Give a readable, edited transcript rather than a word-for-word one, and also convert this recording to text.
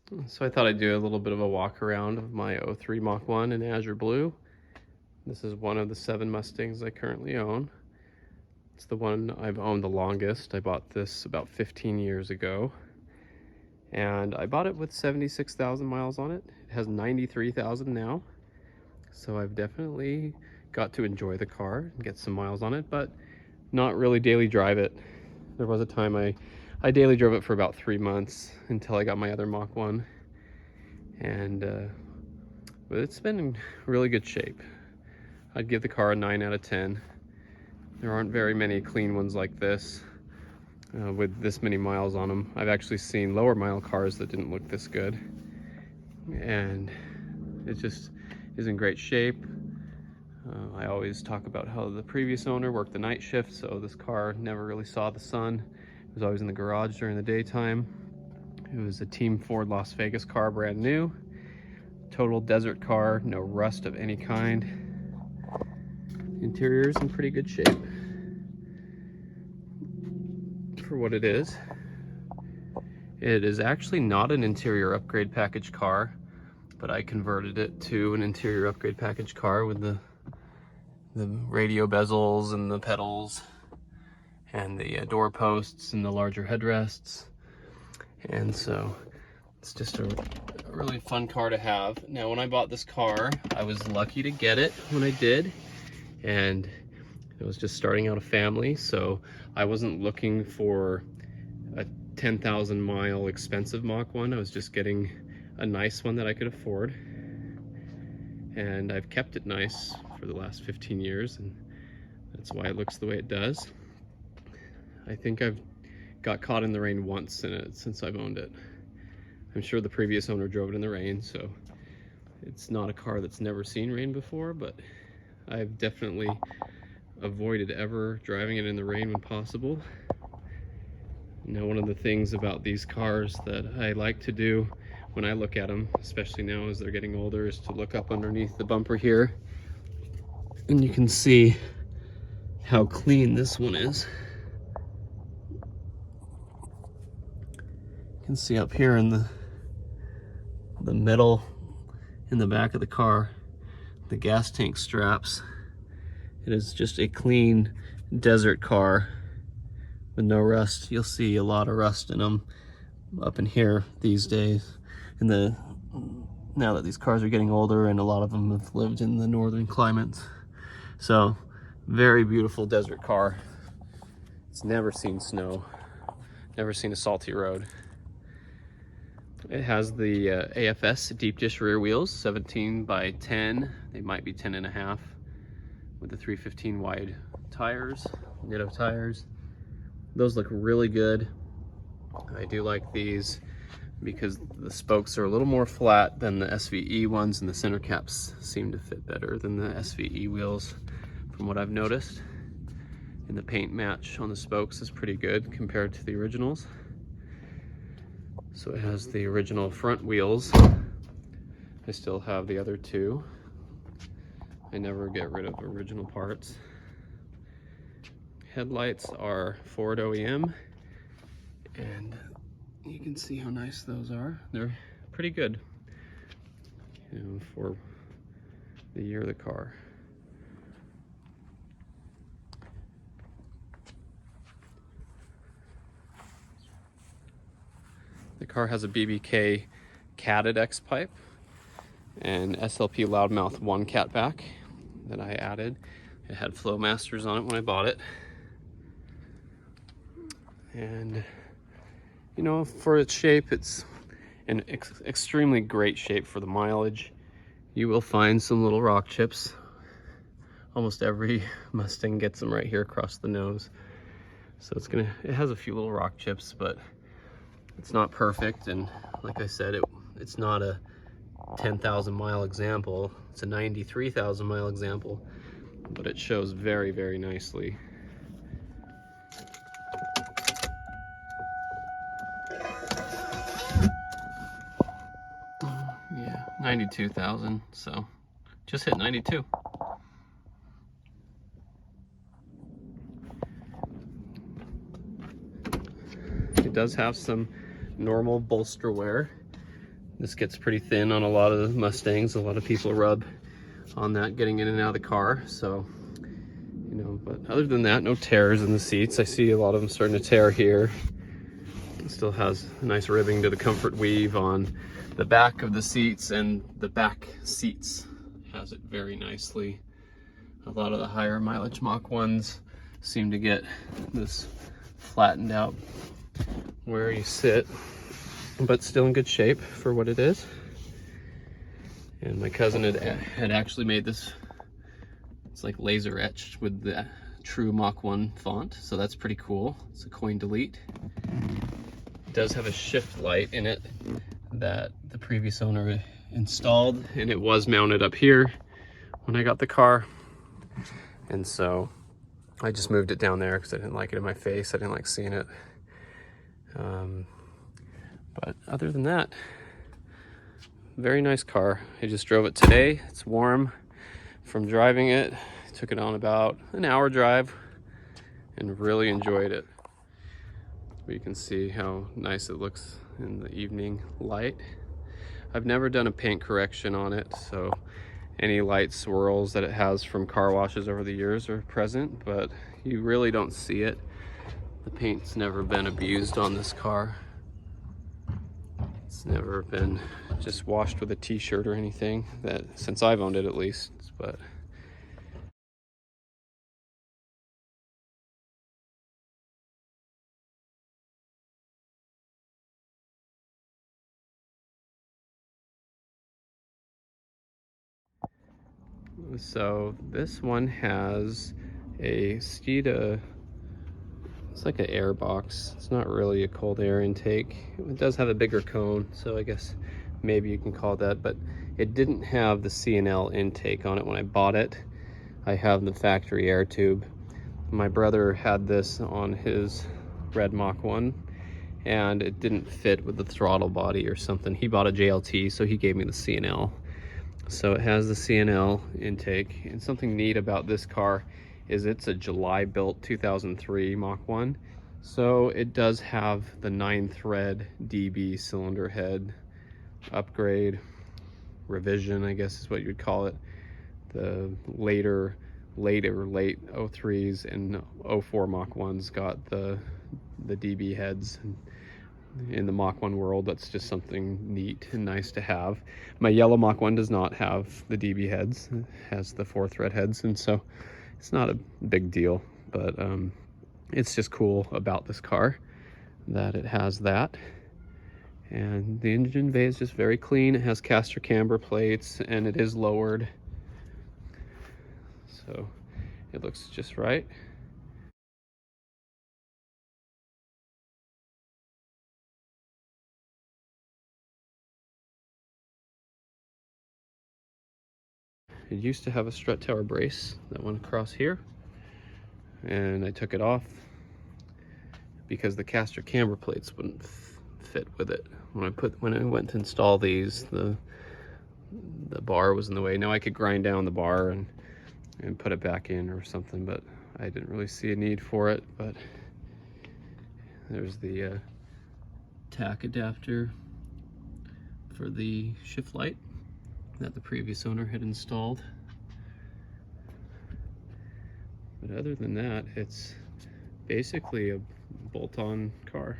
So I thought I'd do a little bit of a walk around of my '03 Mach 1 in azure blue. This is one of the 7 Mustangs I currently own. It's the one I've owned the longest. I bought this about 15 years ago. And I bought it with 76,000 miles on it. It has 93,000 now. So I've definitely got to enjoy the car and get some miles on it, but not really daily drive it. There was a time I daily drove it for about 3 months until I got my other Mach 1. And but it's been in really good shape. I'd give the car a 9 out of 10. There aren't very many clean ones like this with this many miles on them. I've actually seen lower mile cars that didn't look this good. And it just is in great shape. I always talk about how the previous owner worked the night shift, so this car never really saw the sun. It was always in the garage during the daytime. It was a Team Ford Las Vegas car, brand new. Total desert car, no rust of any kind. Interior is in pretty good shape for what it is. It is actually not an interior upgrade package car, but I converted it to an interior upgrade package car with the radio bezels and the pedals and the door posts and the larger headrests. And so it's just a really fun car to have. Now, when I bought this car, I was lucky to get it when I did. And it was just starting out a family, so I wasn't looking for a 10,000 mile expensive Mach 1. I was just getting a nice one that I could afford. And I've kept it nice for the last 15 years, and that's why it looks the way it does. I think I've got caught in the rain once in it since I've owned it. I'm sure the previous owner drove it in the rain, so it's not a car that's never seen rain before, but I've definitely avoided ever driving it in the rain when possible. Now, one of the things about these cars that I like to do when I look at them, especially now as they're getting older, is to look up underneath the bumper here, and you can see how clean this one is. You can see up here in the middle, in the back of the car, the gas tank straps. It is just a clean desert car with no rust. You'll see a lot of rust in them up in here these days. Now that these cars are getting older, and a lot of them have lived in the northern climates. So, very beautiful desert car. It's never seen snow, never seen a salty road. It has the AFS deep dish rear wheels, 17 by 10. They might be 10 and a half, with the 315 wide tires, Nitto tires. Those look really good. I do like these because the spokes are a little more flat than the SVE ones, and the center caps seem to fit better than the SVE wheels from what I've noticed. And the paint match on the spokes is pretty good compared to the originals. So it has the original front wheels. I still have the other two. I never get rid of original parts. Headlights are Ford OEM, and you can see how nice those are. They're pretty good, you know, for the year of the car. The car has a BBK catted X pipe and SLP loudmouth 1 catback that I added. It had Flowmasters on it when I bought it. And you know, for its shape, it's in extremely great shape for the mileage. You will find some little rock chips. Almost every Mustang gets them right here across the nose. So it has a few little rock chips, but it's not perfect. And like I said, it's not a 10,000 mile example. It's a 93,000 mile example, but it shows very, very nicely. Yeah, 92,000, so just hit 92. It does have some normal bolster wear. This gets pretty thin on a lot of the Mustangs. A lot of people rub on that getting in and out of the car. So, you know, but other than that, no tears in the seats. I see a lot of them starting to tear here. It still has a nice ribbing to the comfort weave on the back of the seats, and the back seats has it very nicely. A lot of the higher mileage Mach 1s seem to get this flattened out where you sit, but still in good shape for what it is. And my cousin had actually made this, it's like laser etched with the true Mach 1 font, so that's pretty cool. It's a coin delete. It does have a shift light in it that the previous owner installed, and it was mounted up here when I got the car. And so I just moved it down there because I didn't like it in my face. I didn't like seeing it. But other than that, very nice car. I just drove it today. It's warm from driving it. Took it on about an hour drive and really enjoyed it. You can see how nice it looks in the evening light. I've never done a paint correction on it, so any light swirls that it has from car washes over the years are present, but you really don't see it. The paint's never been abused on this car. It's never been just washed with a t-shirt or anything, that since I've owned it at least. But so this one has a Steeda, it's like an air box. It's not really a cold air intake. It does have a bigger cone, so I guess maybe you can call it that, but it didn't have the C&L intake on it when I bought it. I have the factory air tube. My brother had this on his red Mach 1, and it didn't fit with the throttle body or something. He bought a JLT, so he gave me the C&L. So it has the C&L intake, and something neat about this car is it's a July built 2003 Mach 1. So it does have the 9-thread DB cylinder head upgrade, revision, I guess is what you'd call it. The late 03s and 04 Mach 1s got the DB heads. In the Mach 1 world, that's just something neat and nice to have. My yellow Mach 1 does not have the DB heads. It has the 4-thread heads, and so it's not a big deal, but it's just cool about this car that it has that. And the engine bay is just very clean. It has caster camber plates, and it is lowered, so it looks just right. It used to have a strut tower brace that went across here, and I took it off because the caster camber plates wouldn't fit with it. When I went to install these, the bar was in the way. Now I could grind down the bar and put it back in or something, but I didn't really see a need for it. But there's the tack adapter for the shift light that the previous owner had installed. But other than that, it's basically a bolt-on car.